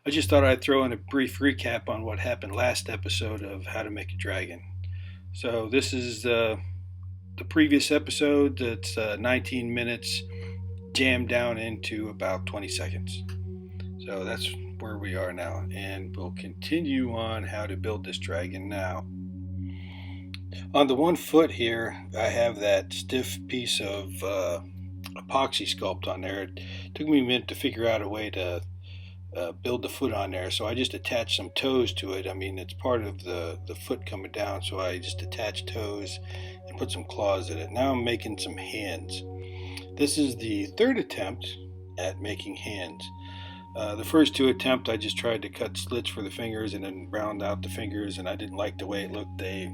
I just thought I'd throw in a brief recap on what happened last episode of How to Make a Dragon. So this is the previous episode that's 19 minutes jammed down into about 20 seconds. So that's where we are now, and we'll continue on how to build this dragon now. On the one foot here, I have that stiff piece of epoxy sculpt on there. It took me a minute to figure out a way to build the foot on there, so I just attached some toes to it. I mean, it's part of the foot coming down, so I just attached toes and put some claws in it. Now I'm making some hands. This is the third attempt at making hands. The first two attempts I just tried to cut slits for the fingers and then round out the fingers, and I didn't like the way it looked. They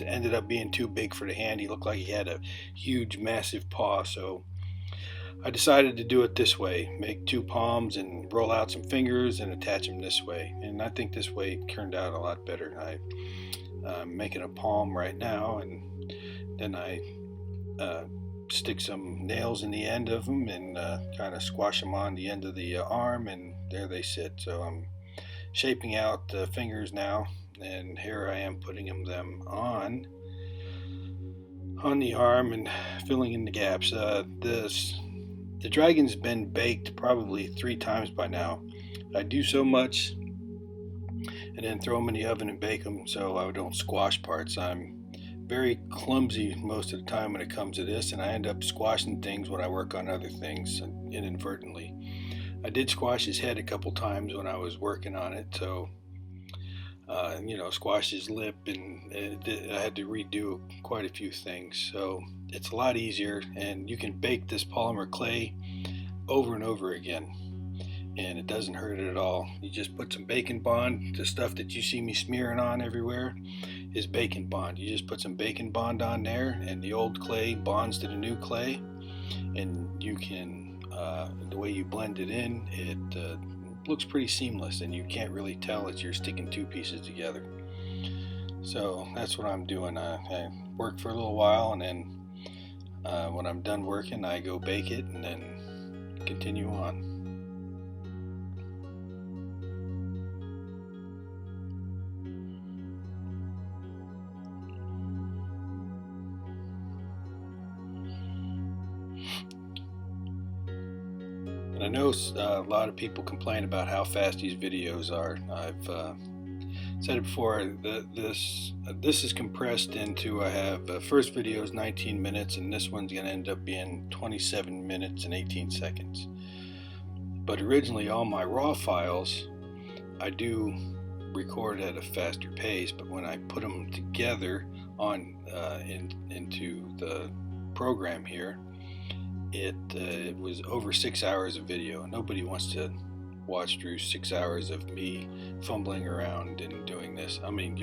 ended up being too big for the hand. He looked like he had a huge, massive paw, so I decided to do it this way. Make two palms and roll out some fingers and attach them this way. And I think this way turned out a lot better. I'm making a palm right now, and then I stick some nails in the end of them and kind of squash them on the end of the arm, and there they sit. So I'm shaping out the fingers now, and here I am putting them on the arm and filling in the gaps. The dragon's been baked probably 3 times by now. I do so much and then throw them in the oven and bake them so I don't squash parts. I'm very clumsy most of the time when it comes to this, and I end up squashing things when I work on other things inadvertently. I did squash his head a couple times when I was working on it, so squash his lip, and I had to redo quite a few things. So it's a lot easier, and you can bake this polymer clay over and over again, and it doesn't hurt it at all. You just put some bacon bond. The stuff that you see me smearing on everywhere is bacon bond. You just put some bacon bond on there, and the old clay bonds to the new clay, and you can the way you blend it in, it looks pretty seamless, and you can't really tell as you're sticking two pieces together. So that's what I'm doing. I work for a little while, and then when I'm done working, I go bake it and then continue on. And I know a lot of people complain about how fast these videos are. I've said it before. This is compressed into. I have first video is 19 minutes, and this one's going to end up being 27 minutes and 18 seconds. But originally, all my raw files, I do record at a faster pace. But when I put them together into the program here, it was over 6 hours of video. Nobody wants to watch through 6 hours of me fumbling around and doing this. I mean,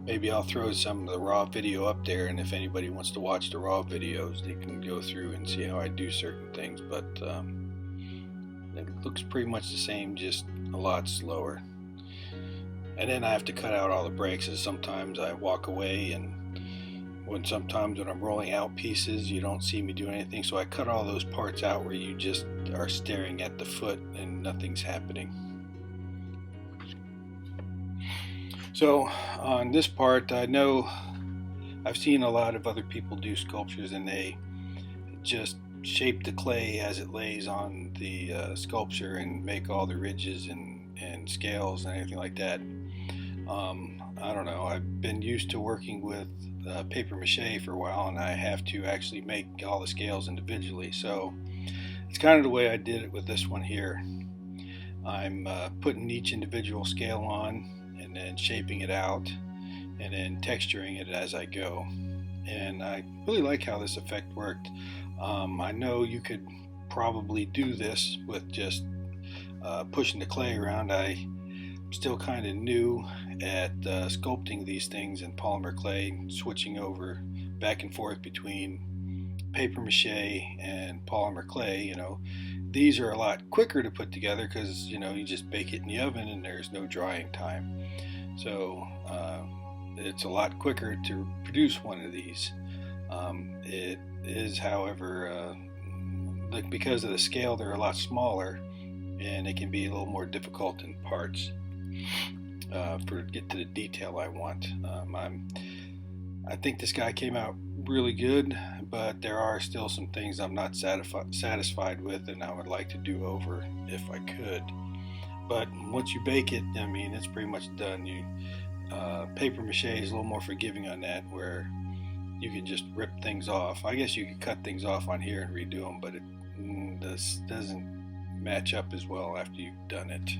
maybe I'll throw some of the raw video up there, and if anybody wants to watch the raw videos, they can go through and see how I do certain things. But it looks pretty much the same, just a lot slower. And then I have to cut out all the breaks, as sometimes I walk away, and sometimes when I'm rolling out pieces, you don't see me do anything, so I cut all those parts out where you just are staring at the foot and nothing's happening. So on this part, I know I've seen a lot of other people do sculptures, and they just shape the clay as it lays on the sculpture and make all the ridges and scales and anything like that. I don't know. I've been used to working with paper mache for a while, and I have to actually make all the scales individually. So it's kind of the way I did it with this one here. I'm putting each individual scale on and then shaping it out and then texturing it as I go. And I really like how this effect worked. I know you could probably do this with just pushing the clay around. I'm still kind of new at sculpting these things in polymer clay, switching over back and forth between paper mache and polymer clay. These are a lot quicker to put together because you just bake it in the oven and there's no drying time. So it's a lot quicker to produce one of these. It is, however, because of the scale, they're a lot smaller. and it can be a little more difficult in parts for get to the detail I want. I think this guy came out really good, but there are still some things I'm not satisfied with, and I would like to do over if I could. But once you bake it, I mean, it's pretty much done. Paper mache is a little more forgiving on that, where you can just rip things off. I guess you could cut things off on here and redo them, but this doesn't match up as well after you've done it.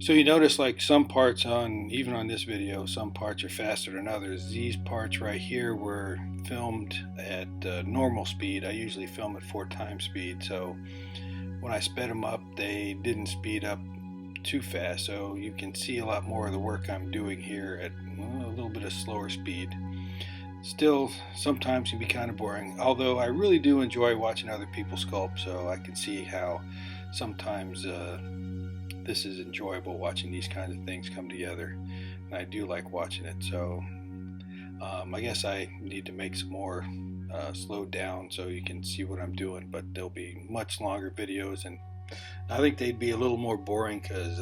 So you notice, like, some parts even on this video, some parts are faster than others. These parts right here were filmed at normal speed. I usually film at 4 times speed, so when I sped them up, they didn't speed up too fast, so you can see a lot more of the work I'm doing here at a little bit of slower speed. Still, sometimes can be kind of boring, although I really do enjoy watching other people sculpt, so I can see how sometimes this is enjoyable, watching these kinds of things come together, and I do like watching it. So I guess I need to make some more slowed down so you can see what I'm doing, but there'll be much longer videos, and I think they'd be a little more boring because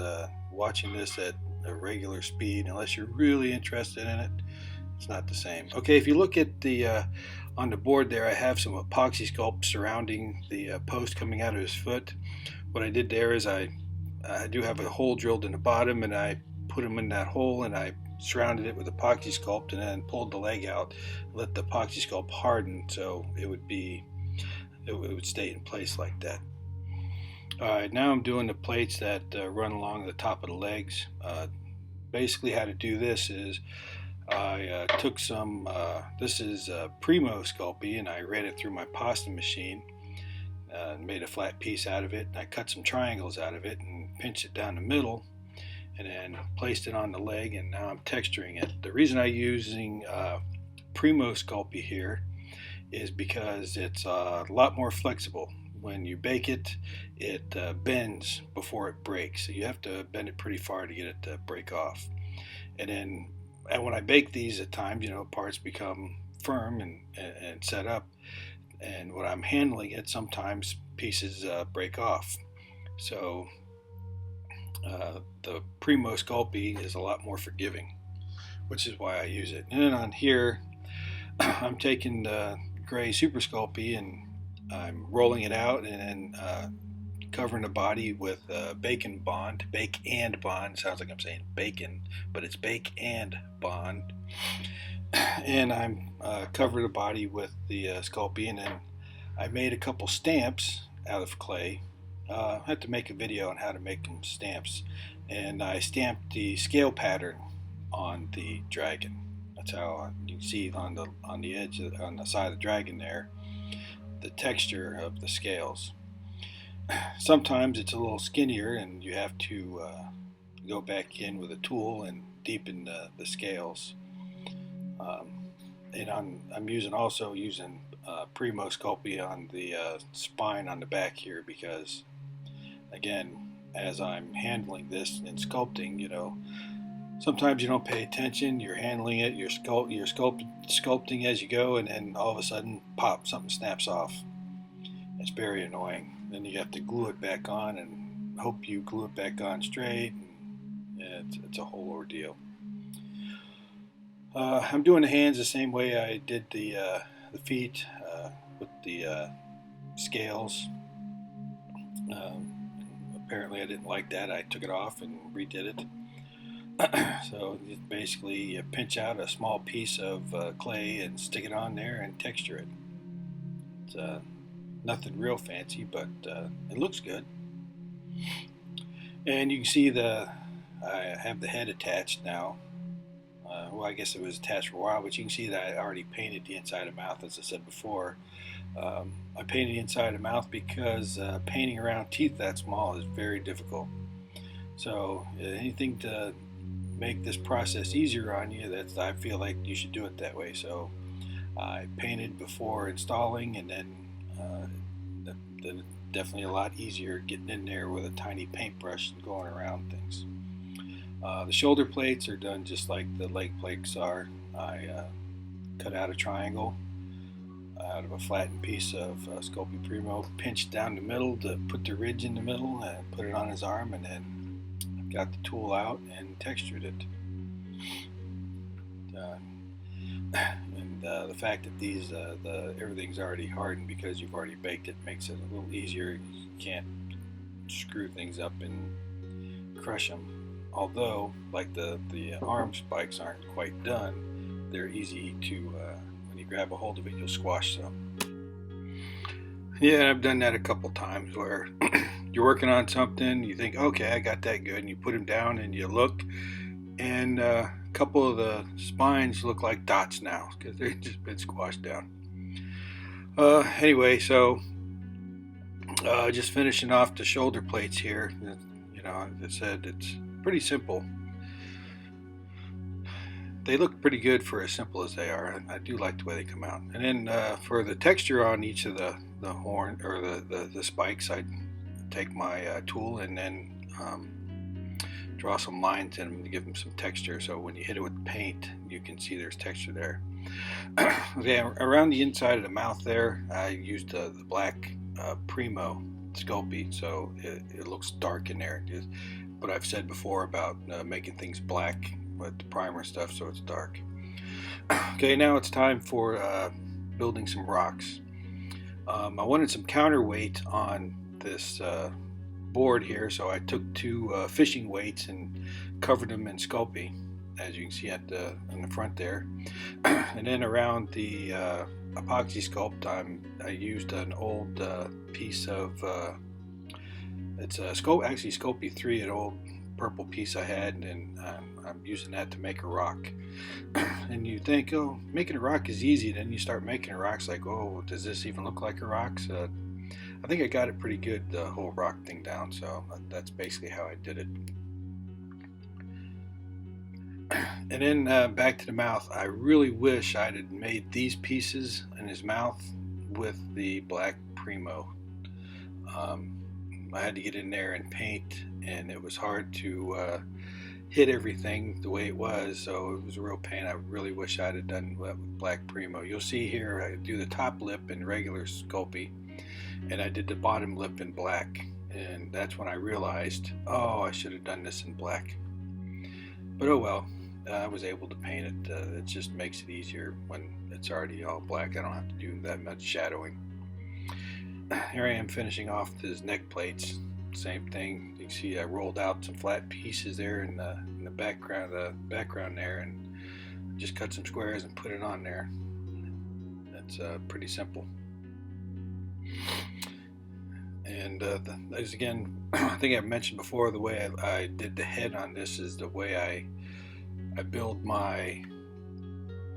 watching this at a regular speed, unless you're really interested in it, it's not the same. Okay, if you look at the on the board there, I have some epoxy sculpt surrounding the post coming out of his foot. What I did there is I do have a hole drilled in the bottom, and I put him in that hole, and I surrounded it with epoxy sculpt, and then pulled the leg out, let the epoxy sculpt harden so it would stay in place like that. Alright, now I'm doing the plates that run along the top of the legs. Basically how to do this is I took some, this is Primo Sculpey, and I ran it through my pasta machine, made a flat piece out of it, and I cut some triangles out of it and pinched it down the middle, and then placed it on the leg, and now I'm texturing it. The reason I'm using Primo Sculpey here is because it's a lot more flexible. When you bake it, it bends before it breaks, so you have to bend it pretty far to get it to break off. And when I bake these, at times, parts become firm and set up, and when I'm handling it, sometimes pieces break off. So the Primo Sculpey is a lot more forgiving, which is why I use it. And then on here, I'm taking the gray Super Sculpey, and I'm rolling it out, and then covering the body with bake and bond. Sounds like I'm saying bacon, but it's bake and bond. And I'm covering the body with the Sculpey, and then I made a couple stamps out of clay. I have to make a video on how to make them stamps, and I stamped the scale pattern on the dragon. That's how you can see on the edge, on the side of the dragon there, the texture of the scales. Sometimes it's a little skinnier, and you have to go back in with a tool and deepen the scales. And I'm also using Primo Sculpey on the spine on the back here, because again, as I'm handling this in sculpting, sometimes you don't pay attention. You're handling it, you're sculpting as you go, and then all of a sudden, pop, something snaps off. It's very annoying. Then you have to glue it back on and hope you glue it back on straight. And it's a whole ordeal. I'm doing the hands the same way I did the feet with the scales. Apparently I didn't like that. I took it off and redid it. So basically you pinch out a small piece of clay and stick it on there and texture it. It's nothing real fancy, but it looks good. And you can see I have the head attached now. Well, I guess it was attached for a while, but you can see that I already painted the inside of the mouth, as I said before. I painted the inside of the mouth because painting around teeth that small is very difficult. So anything to make this process easier on you, I feel like you should do it that way. So I painted before installing, and then definitely a lot easier getting in there with a tiny paintbrush and going around things. The shoulder plates are done just like the leg plates are. I cut out a triangle, out of a flattened piece of Sculpey Primo, pinched down the middle to put the ridge in the middle, and put it on his arm, and then got the tool out and textured it. And the fact that these everything's already hardened because you've already baked it makes it a little easier. You can't screw things up and crush them. Although, like the arm spikes aren't quite done, they're easy to, when you grab a hold of it, you'll squash some. Yeah, I've done that a couple times where you're working on something, you think, okay, I got that good, and you put them down and you look, and a couple of the spines look like dots now because they've just been squashed down. Anyway, so just finishing off the shoulder plates here. You know, as I said, it's pretty simple. They look pretty good for as simple as they are. I do like the way they come out. And then for the texture on each of the horn or the spikes, I take my tool and then draw some lines in them to give them some texture. So when you hit it with paint, you can see there's texture there. Okay, around the inside of the mouth there, I used the black Primo Sculpey, so it looks dark in there. But I've said before about making things black with the primer stuff, so it's dark. Okay, now it's time for building some rocks. I wanted some counterweight on this board here, so I took two fishing weights and covered them in Sculpey, as you can see in the front there. And then around the epoxy sculpt, I used an old piece of it's a actually Sculpey 3, an old purple piece I had, and I'm using that to make a rock. And you think, oh, making a rock is easy. Then you start making a rock, it's like, oh, does this even look like a rock? So I think I got it pretty good, the whole rock thing down. So that's basically how I did it. And then back to the mouth. I really wish I had made these pieces in his mouth with the black Primo. I had to get in there and paint, and it was hard to hit everything the way it was, so it was a real pain. I really wish I'd have done that with black Primo. You'll see here I do the top lip in regular Sculpey, and I did the bottom lip in black, and that's when I realized, oh, I should have done this in black. But oh well, I was able to paint it. It just makes it easier when it's already all black. I don't have to do that much shadowing. Here I am finishing off his neck plates. Same thing. You can see I rolled out some flat pieces there in the background there, and just cut some squares and put it on there. That's pretty simple. And as again, I think I've mentioned before, the way I did the head on this is the way I build my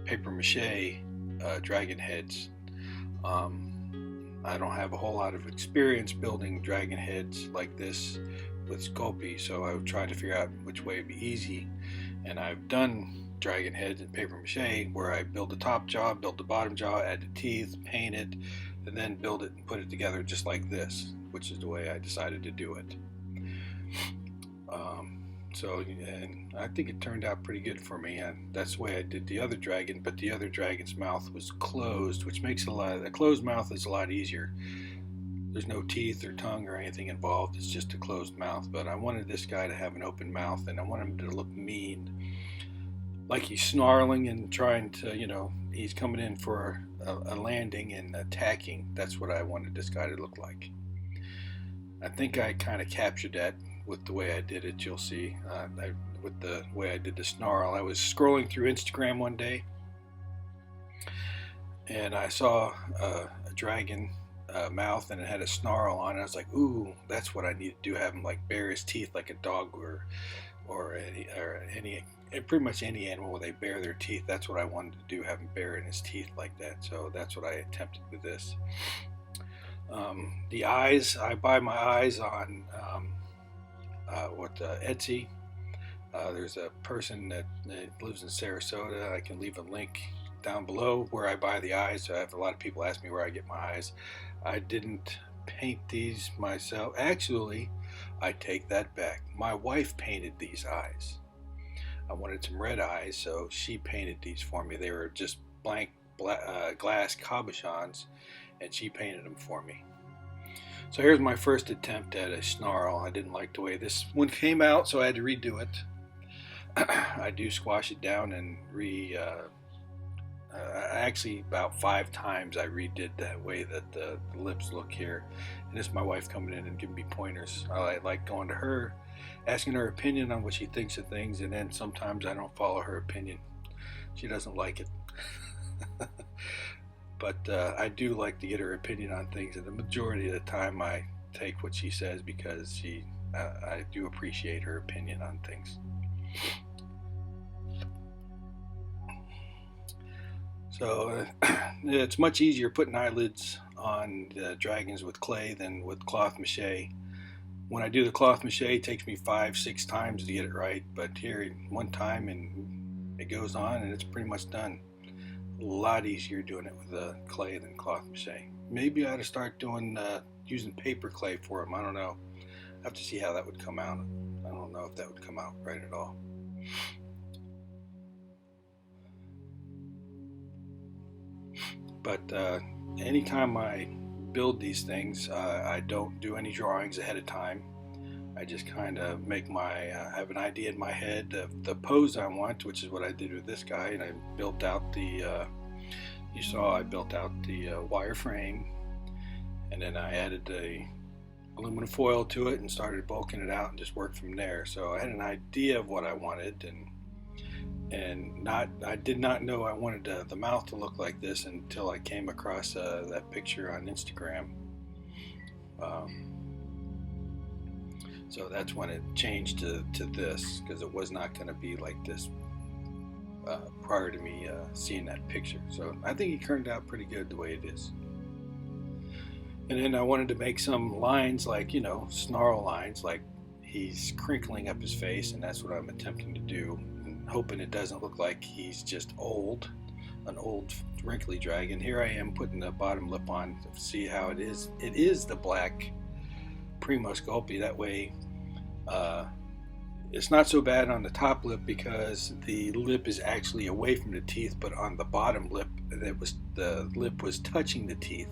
paper mache dragon heads. I don't have a whole lot of experience building dragon heads like this with Sculpey, so I would try to figure out which way would be easy. And I've done dragon heads in paper mache where I build the top jaw, build the bottom jaw, add the teeth, paint it, and then build it and put it together just like this, which is the way I decided to do it. And I think it turned out pretty good for me, and that's the way I did the other dragon, but the other dragon's mouth was closed, which makes a closed mouth is a lot easier. There's no teeth or tongue or anything involved, it's just a closed mouth. But I wanted this guy to have an open mouth, and I want him to look mean, like he's snarling and trying to, he's coming in for a landing and attacking. That's what I wanted this guy to look like. I think I kind of captured that with the way I did it. You'll see with the way I did the snarl. I was scrolling through Instagram one day, and I saw a dragon mouth, and it had a snarl on it. I was like, ooh, that's what I need to do, have him like bare his teeth like a dog or any pretty much any animal where they bare their teeth. That's what I wanted to do, have him bare in his teeth like that. So that's what I attempted with this. The eyes, I buy my eyes on Etsy. There's a person that lives in Sarasota. I can leave a link down below where I buy the eyes. I have a lot of people ask me where I get my eyes. I didn't paint these myself. Actually, I take that back. My wife painted these eyes. I wanted some red eyes, so she painted these for me. They were just blank glass cabochons, and she painted them for me. So here's my first attempt at a snarl. I didn't like the way this one came out, so I had to redo it. I do squash it down and actually about 5 times I redid that way that the lips look here. And this is my wife coming in and giving me pointers. I like going to her, asking her opinion on what she thinks of things, and then sometimes I don't follow her opinion. She doesn't like it. But I do like to get her opinion on things, and the majority of the time I take what she says because I do appreciate her opinion on things. So it's much easier putting eyelids on the dragons with clay than with cloth mache. When I do the cloth mache, it takes me 5-6 times to get it right, but here one time and it goes on and it's pretty much done. A lot easier doing it with the clay than cloth mache. Maybe I ought to start doing using paper clay for them. I don't know. I have to see how that would come out. I don't know if that would come out right at all. But anytime I build these things, I don't do any drawings ahead of time. I just kind of make have an idea in my head of the pose I want, which is what I did with this guy, and I built out the, you saw I built out the wire frame, and then I added the aluminum foil to it and started bulking it out and just worked from there. So I had an idea of what I wanted, and I did not know I wanted the mouth to look like this until I came across that picture on Instagram. So that's when it changed to this, because it was not going to be like this prior to me seeing that picture. So I think it turned out pretty good the way it is. And then I wanted to make some lines, like, snarl lines, like he's crinkling up his face, and that's what I'm attempting to do, and hoping it doesn't look like he's just an old wrinkly dragon. Here I am putting the bottom lip on to see how it is. It is the black Primo Sculpey. That way it's not so bad on the top lip because the lip is actually away from the teeth, but on the bottom lip the lip was touching the teeth,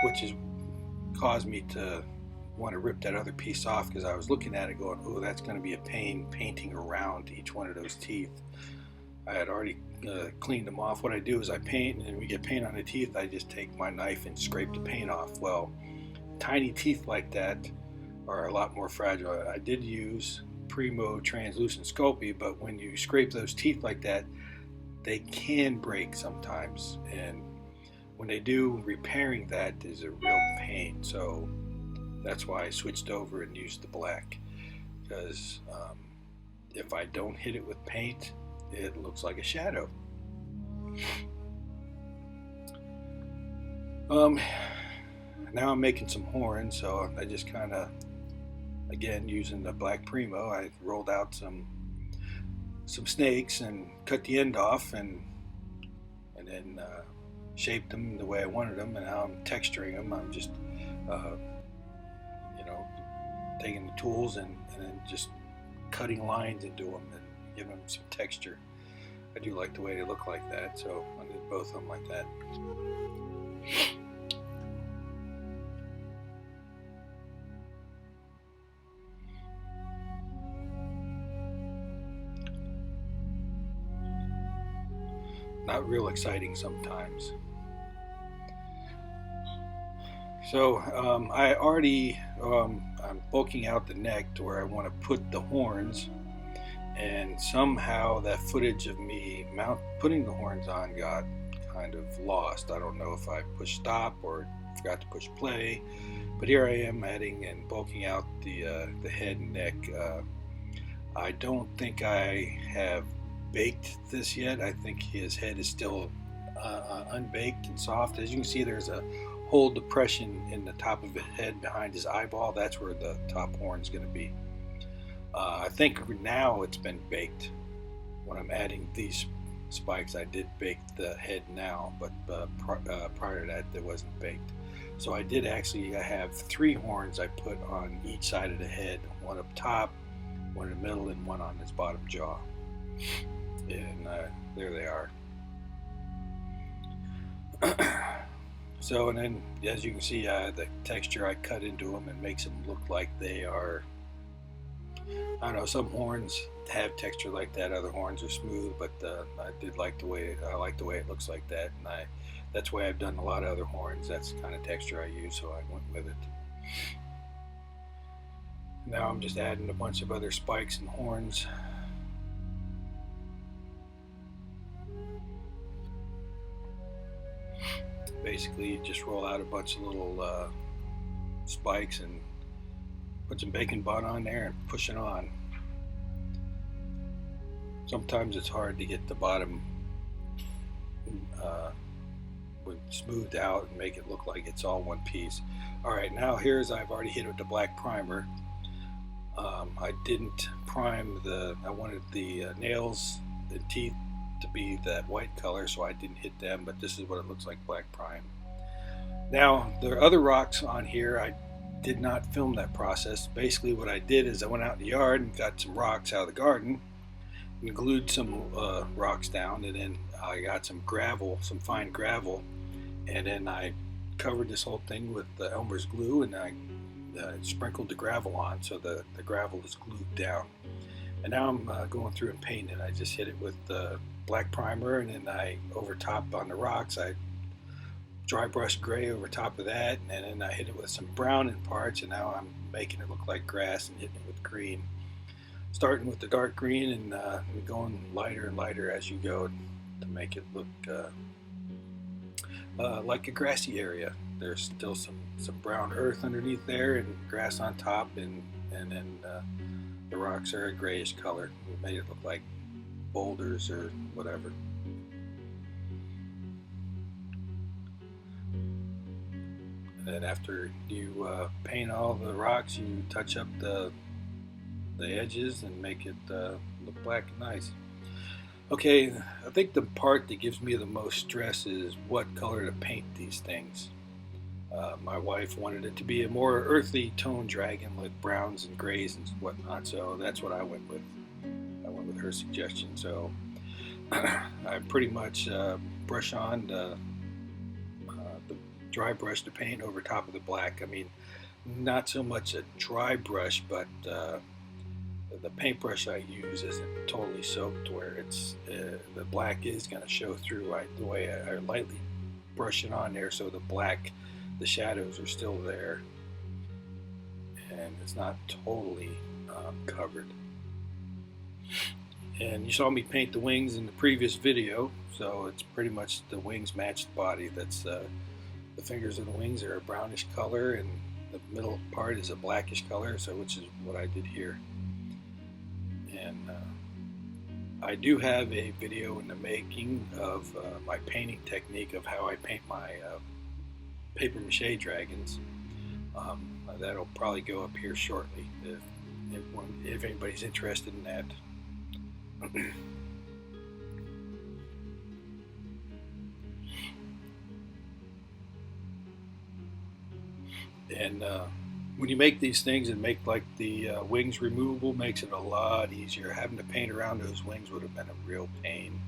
which has caused me to want to rip that other piece off, because I was looking at it going, oh, that's going to be a pain painting around each one of those teeth. I had already cleaned them off. What I do is I paint, and when we get paint on the teeth, I just take my knife and scrape the paint off. Well, tiny teeth like that are a lot more fragile. I did use Primo translucent Sculpey, but when you scrape those teeth like that, they can break sometimes, and when they do, repairing that is a real pain. So that's why I switched over and used the black, because if I don't hit it with paint, it looks like a shadow. Now I'm making some horns, so I just kind of, again, using the black Primo, I rolled out some snakes and cut the end off, and then shaped them the way I wanted them. And now I'm texturing them. I'm just taking the tools and then just cutting lines into them and giving them some texture. I do like the way they look like that, so I did both of them like that. Not real exciting sometimes. So I already, I'm bulking out the neck to where I want to put the horns, and somehow that footage of me putting the horns on got kind of lost. I don't know if I pushed stop or forgot to push play, but here I am adding and bulking out the head and neck. I don't think I have baked this yet. I think his head is still unbaked and soft. As you can see, there's a whole depression in the top of his head behind his eyeball. That's where the top horn is going to be. I think now it's been baked. When I'm adding these spikes, I did bake the head now, but prior to that, it wasn't baked. So I have 3 horns I put on each side of the head, one up top, one in the middle, and one on his bottom jaw. And there they are. So, and then as you can see, the texture I cut into them and makes them look like they are, I don't know, some horns have texture like that, other horns are smooth, but I did like the way, I like the way it looks like that, and that's why I've done a lot of other horns. That's the kind of texture I use, so I went with it. Now I'm just adding a bunch of other spikes and horns. Basically, you just roll out a bunch of little spikes and put some baking butter on there and push it on. Sometimes it's hard to get the bottom smoothed out and make it look like it's all one piece. Alright, now here's, I've already hit it with the black primer. I didn't prime I wanted the nails and teeth to be that white color, so I didn't hit them, but this is what it looks like black prime. Now, the other rocks on here, I did not film that process. Basically what I did is I went out in the yard and got some rocks out of the garden and glued some rocks down, and then I got some gravel, some fine gravel, and then I covered this whole thing with the Elmer's glue, and I sprinkled the gravel on so the gravel is glued down. And now I'm going through and painting it. I just hit it with black primer, and then I, over top on the rocks, I dry brushed gray over top of that, and then I hit it with some brown in parts, and now I'm making it look like grass and hitting it with green. Starting with the dark green and going lighter and lighter as you go to make it look like a grassy area. There's still some brown earth underneath there and grass on top, and then the rocks are a grayish color. We made it look like boulders or whatever. And then after you paint all the rocks, you touch up the edges and make it look black and nice. Okay, I think the part that gives me the most stress is what color to paint these things. My wife wanted it to be a more earthy tone dragon with browns and grays and whatnot, so that's what I went with. I went with her suggestion. So I pretty much brush on the dry brush to paint over top of the black. I mean, not so much a dry brush, but the paintbrush I use isn't totally soaked where it's the black is going to show through. The way I lightly brush it on there, so the shadows are still there and it's not totally covered. And you saw me paint the wings in the previous video, so it's pretty much the wings match the body. That's the fingers of the wings are a brownish color, and the middle part is a blackish color, so which is what I did here. And I do have a video in the making of my painting technique of how I paint my paper mache dragons. That'll probably go up here shortly if anybody's interested in that. And when you make these things and make like the wings removable, makes it a lot easier. Having to paint around those wings would have been a real pain.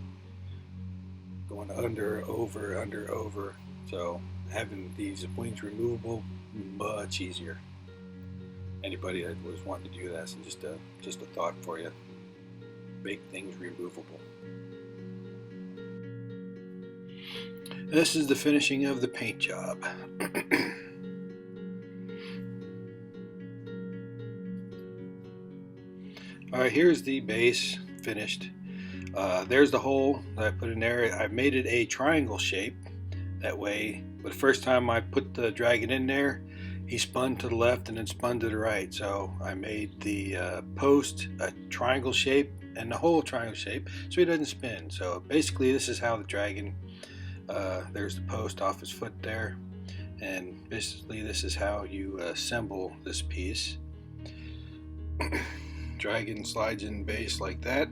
Going under, over. So having these wings removable, much easier. Anybody that was wanting to do that, so just a thought for you. Make things removable. This is the finishing of the paint job. Alright, here's the base finished. There's the hole that I put in there. I made it a triangle shape. That way, the first time I put the dragon in there, he spun to the left and then spun to the right. So I made the post a triangle shape and the whole triangle shape so he doesn't spin. So basically this is how the dragon, there's the post off his foot there, and basically this is how you assemble this piece. Dragon slides in base like that.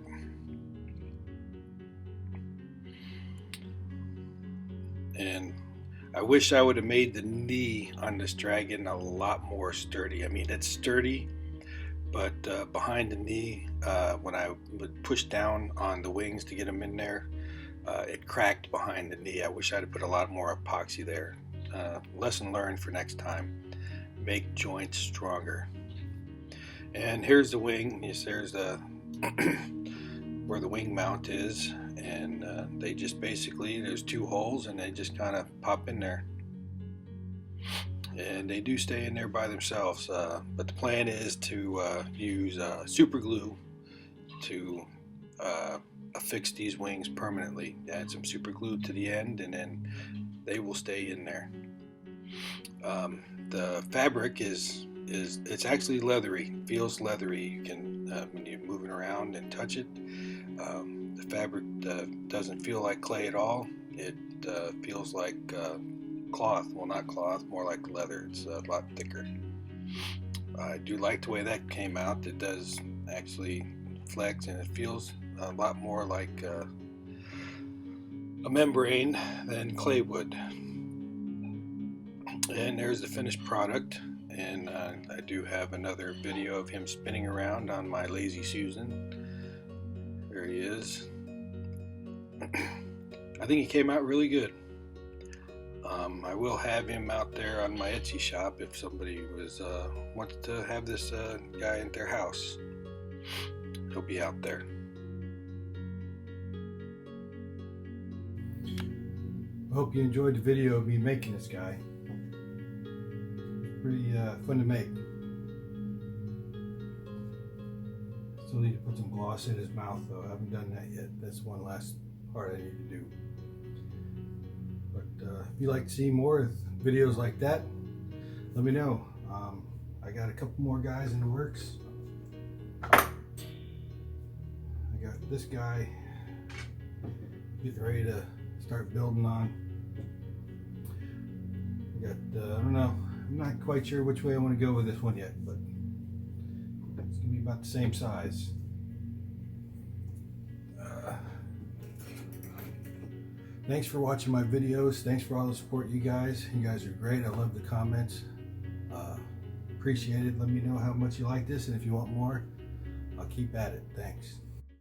And I wish I would have made the knee on this dragon a lot more sturdy. I mean, it's sturdy, but behind the knee, when I would push down on the wings to get them in there, it cracked behind the knee. I wish I'd have put a lot more epoxy there. Lesson learned for next time. Make joints stronger. And here's the wing. There's the where the wing mount is, and they just basically, there's 2 holes and they just kind of pop in there, and they do stay in there by themselves, but the plan is to use super glue to affix these wings permanently. Add some super glue to the end and then they will stay in there. The fabric it's actually leathery, feels leathery. You can when you're moving around and touch it, the fabric doesn't feel like clay at all. It feels like cloth. Well, not cloth, more like leather. It's a lot thicker. I do like the way that came out. It does actually flex and it feels a lot more like a membrane than clay would. And there's the finished product, and I do have another video of him spinning around on my Lazy Susan. There he is. I think he came out really good. I will have him out there on my Etsy shop if somebody wants to have this guy in their house. He'll be out there. I hope you enjoyed the video of me making this guy. Pretty fun to make. Still need to put some gloss in his mouth though. I haven't done that yet. That's one last part I need to do. But if you'd like to see more videos like that, let me know. I got a couple more guys in the works. I got this guy getting ready to start building on. I got, I don't know, I'm not quite sure which way I want to go with this one yet, but it's going to be about the same size. Thanks for watching my videos. Thanks for all the support, you guys. You guys are great. I love the comments. Appreciate it. Let me know how much you like this, and if you want more, I'll keep at it. Thanks.